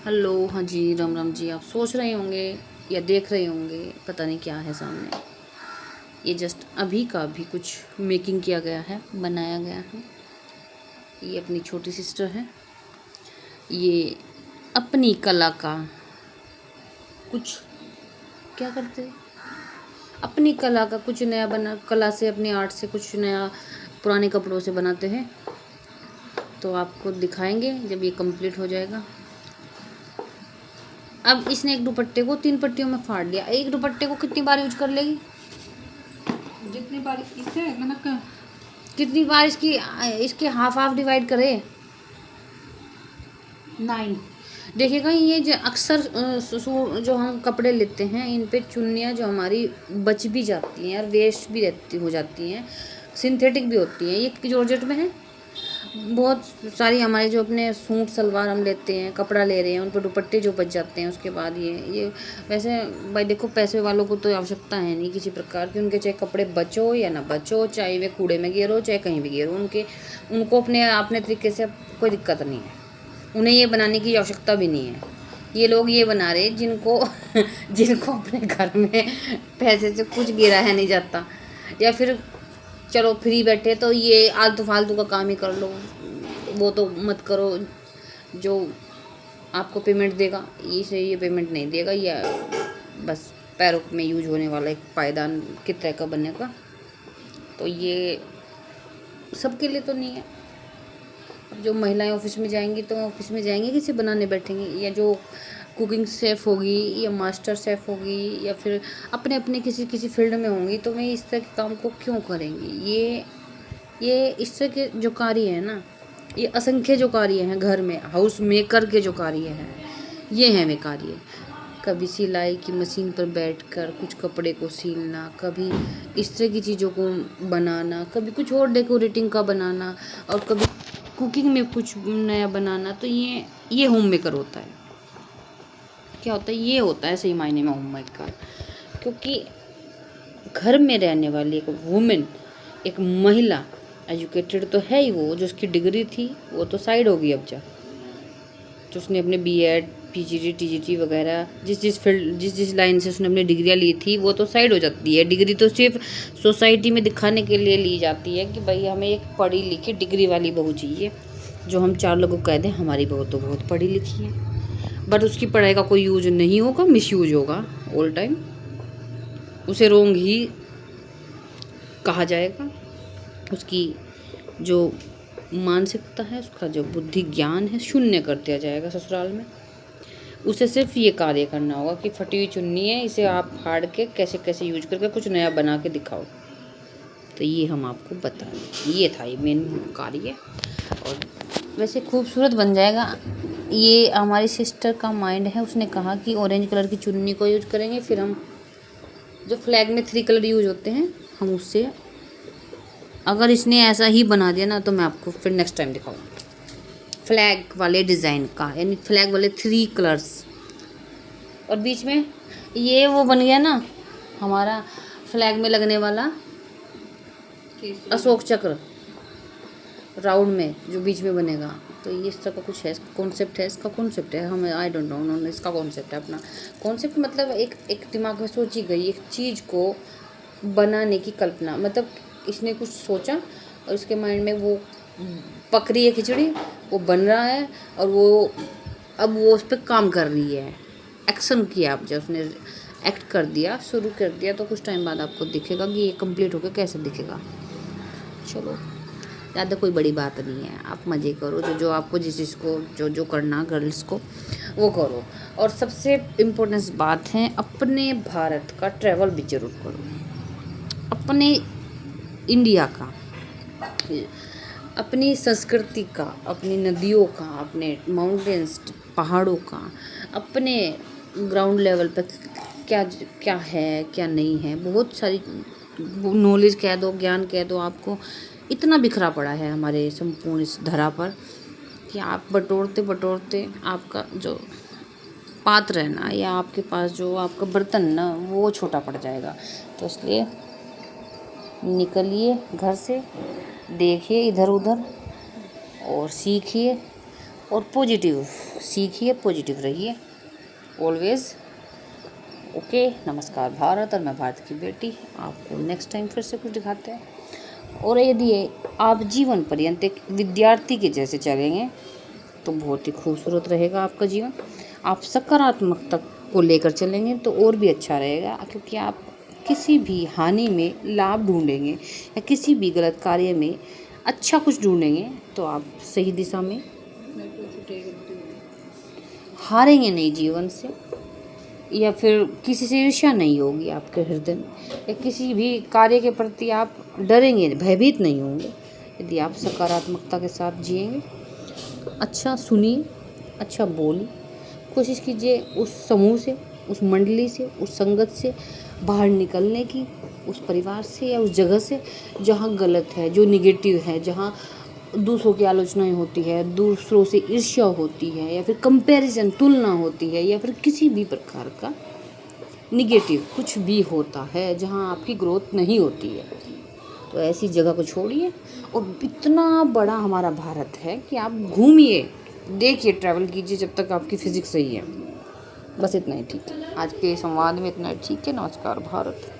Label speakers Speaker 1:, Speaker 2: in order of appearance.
Speaker 1: Hello, हाँ जी, राम राम जी। आप सोच रहे होंगे या देख रहे होंगे पता नहीं क्या है सामने। ये जस्ट अभी का अभी कुछ मेकिंग किया गया है, बनाया गया है। ये अपनी छोटी सिस्टर है। ये अपनी कला का कुछ क्या करते हैं, अपनी कला का कुछ नया बना, कला से अपनी आर्ट से कुछ नया पुराने कपड़ों से बनाते हैं। तो आपको दिखाएंगे जब ये कंप्लीट हो जाएगा। अब इसने एक दुपट्टे को 3 पट्टियों में फाड़ लिया। एक दुपट्टे को कितनी बार यूज कर लेगी?
Speaker 2: जितनी बार इससे मतलब
Speaker 1: कितनी बार इसके हाफ हाफ डिवाइड करे?
Speaker 2: 9।
Speaker 1: देखिएगा, ये जो अक्सर जो हम कपड़े लेते हैं इन पे चुन्नियाँ जो हमारी बच भी जाती हैं और वेस्ट भी हो जाती हैं, सिंथेटिक भी होती हैं। ये जॉर्जेट में है। बहुत सारी हमारे जो अपने सूट सलवार हम लेते हैं, कपड़ा ले रहे हैं, उन पर दुपट्टे जो बच जाते हैं, उसके बाद ये वैसे भाई देखो, पैसे वालों को तो आवश्यकता है नहीं किसी प्रकार की। उनके चाहे कपड़े बचो या ना बचो, चाहे वे कूड़े में गिरो चाहे कहीं भी गिरो, उनको अपने तरीके से कोई दिक्कत नहीं है। उन्हें ये बनाने की आवश्यकता भी नहीं है। ये लोग ये बना रहे जिनको जिनको अपने घर में पैसे से कुछ गिराया नहीं जाता, या फिर चलो फ्री बैठे तो ये आलतू फालतू का काम ही कर लो, वो तो मत करो। जो आपको पेमेंट देगा ये पेमेंट नहीं देगा, या बस पैरों में यूज होने वाला एक पायदान की तरह का बनने का। तो ये सबके लिए तो नहीं है। अब जो महिलाएं ऑफिस में जाएंगी तो ऑफिस में जाएंगी किसी बनाने बैठेंगी, या जो कुकिंग शेफ़ होगी या मास्टर शेफ़ होगी या फिर अपने अपने किसी फील्ड में होंगी, तो वे इस तरह के काम को क्यों करेंगी? ये इस तरह के जो कार्य है ना, ये असंख्य जो कार्य हैं घर में, हाउस मेकर के जो कार्य हैं, ये हैं वे कार्य। कभी सिलाई की मशीन पर बैठकर कुछ कपड़े को सिलना, कभी इस तरह की चीज़ों को बनाना, कभी कुछ और डेकोरेटिंग का बनाना, और कभी कुकिंग में कुछ नया बनाना। तो ये होम मेकर होता है। क्या होता है? ये होता है सही मायने में होम मेकर। क्योंकि घर में रहने वाली एक वुमेन, एक महिला, एजुकेटेड तो है ही। वो जो उसकी डिग्री थी वो तो साइड होगी। अब जो उसने अपने बीएड पीजीटी टीजीटी वगैरह जिस लाइन से उसने अपनी डिग्रियाँ ली थी, वो तो साइड हो जाती है। डिग्री तो सिर्फ सोसाइटी में दिखाने के लिए ली जाती है कि भाई हमें एक पढ़ी लिखी डिग्री वाली बहू चाहिए, जो हम 4 लोगों को कह दें हमारी बहू तो बहुत पढ़ी लिखी है। बट उसकी पढ़ाई का कोई यूज नहीं होगा, मिसयूज होगा ऑल टाइम। उसे रोंग ही कहा जाएगा। उसकी जो मानसिकता है, उसका जो बुद्धि ज्ञान है, शून्य कर दिया जाएगा ससुराल में। उसे सिर्फ ये कार्य करना होगा कि फटी हुई चुन्नी है, इसे आप फाड़ के कैसे कैसे यूज करके कुछ नया बना के दिखाओ। तो ये हम आपको बता दें, ये था ये मेन कार्य। और वैसे खूबसूरत बन जाएगा। ये हमारी सिस्टर का माइंड है। उसने कहा कि ऑरेंज कलर की चुन्नी को यूज करेंगे, फिर हम जो फ्लैग में 3 कलर यूज होते हैं हम उससे, अगर इसने ऐसा ही बना दिया ना तो मैं आपको फिर नेक्स्ट टाइम दिखाऊंगा फ्लैग वाले डिज़ाइन का, यानी फ्लैग वाले 3 कलर्स। और बीच में ये वो बन गया ना हमारा फ्लैग में लगने वाला अशोक चक्र, राउंड में जो बीच में बनेगा। तो ये इस तरह का कुछ है, कॉन्सेप्ट है इसका। कॉन्सेप्ट है, हमें आई डोंट नो, उन्होंने इसका कॉन्सेप्ट है अपना। कॉन्सेप्ट मतलब एक दिमाग में सोची गई एक चीज़ को बनाने की कल्पना। मतलब इसने कुछ सोचा और इसके माइंड में वो पक रही है खिचड़ी, वो बन रहा है, और अब वो उस पर काम कर रही है। एक्शन किया, आप जब उसने एक्ट कर दिया, शुरू कर दिया, तो कुछ टाइम बाद आपको दिखेगा कि ये कंप्लीट होकर कैसे दिखेगा। चलो, ज़्यादा कोई बड़ी बात नहीं है। आप मज़े करो, जो आपको जिस चीज़ को जो करना गर्ल्स को वो करो। और सबसे इम्पोर्टेंट बात है, अपने भारत का ट्रैवल भी ज़रूर करो, अपने इंडिया का, अपनी संस्कृति का, अपनी नदियों का, अपने माउंटेन्स पहाड़ों का, अपने ग्राउंड लेवल पर क्या क्या है क्या नहीं है। बहुत सारी नॉलेज कह दो, ज्ञान कह दो, आपको इतना बिखरा पड़ा है हमारे संपूर्ण इस धरा पर कि आप बटोरते बटोरते आपका जो पात्र है ना, या आपके पास जो आपका बर्तन ना, वो छोटा पड़ जाएगा। तो इसलिए निकलिए घर से, देखिए इधर उधर और सीखिए, और पॉजिटिव सीखिए, पॉजिटिव रहिए ऑलवेज। ओके, नमस्कार भारत, और मैं भारत की बेटी। आपको नेक्स्ट टाइम फिर से कुछ दिखाते हैं। और यदि आप जीवन पर्यंत एक विद्यार्थी के जैसे चलेंगे तो बहुत ही खूबसूरत रहेगा आपका जीवन। आप सकारात्मकता को लेकर चलेंगे तो और भी अच्छा रहेगा, क्योंकि आप किसी भी हानि में लाभ ढूंढेंगे या किसी भी गलत कार्य में अच्छा कुछ ढूंढेंगे तो आप सही दिशा में हारेंगे नहीं जीवन से, या फिर किसी से ईर्ष्या नहीं होगी आपके हृदय में, या किसी भी कार्य के प्रति आप डरेंगे, भयभीत नहीं होंगे यदि आप सकारात्मकता के साथ जिएंगे। अच्छा सुनिए, अच्छा बोलिए, कोशिश कीजिए उस समूह से, उस मंडली से, उस संगत से बाहर निकलने की, उस परिवार से या उस जगह से जहाँ गलत है, जो निगेटिव है, जहाँ दूसरों की आलोचनाएं होती है, दूसरों से ईर्ष्या होती है, या फिर कंपैरिजन, तुलना होती है, या फिर किसी भी प्रकार का निगेटिव कुछ भी होता है जहाँ आपकी ग्रोथ नहीं होती है। तो ऐसी जगह को छोड़िए, और इतना बड़ा हमारा भारत है कि आप घूमिए, देखिए, ट्रैवल कीजिए जब तक आपकी फिजिक्स सही है। बस इतना ही ठीक है, आज के संवाद में इतना ठीक है। नमस्कार भारत।